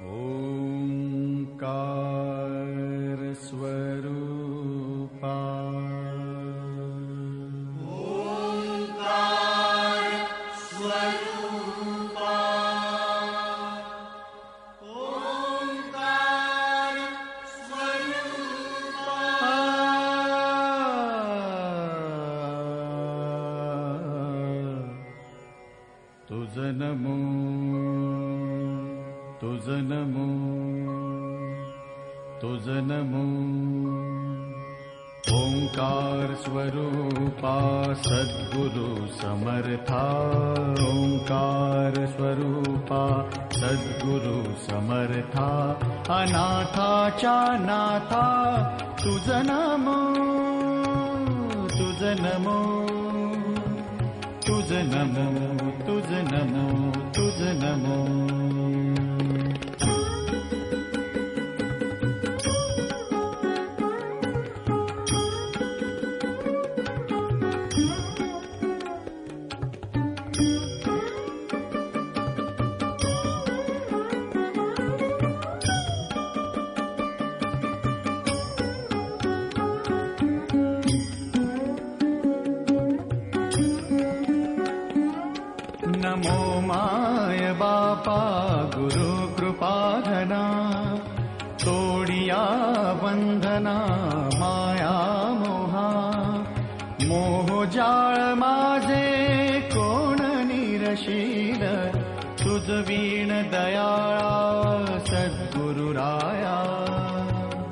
ओंकार स्वरूपा ओंकार स्वरूपा ओंकार स्वरूपा तुझ नमो तुझ नमो तुझ नमो ओंकार स्वरूपा सद्गुरु समर्था ओंकार स्वरूपा सद्गुरु समर्था अनाथाच्या नाथा तुझ नमो तुझ नमो तुझ नमो तुझ नमो तुझ नमो नमो माय बापा गुरु कृपाधना तोडिया बंधना माया मोहा मोह जाळ माझे कोण निरशील तुझ वीण दयाळा सद्गुरुराया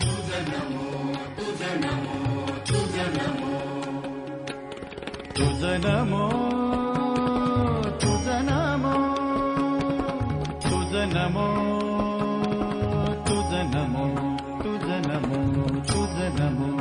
तुझ नमो तुझ नमो तुझ नमो तुझ नमो तुझ नमो तुझ नमो तुझ नमो तुझ नमो तुझ नमो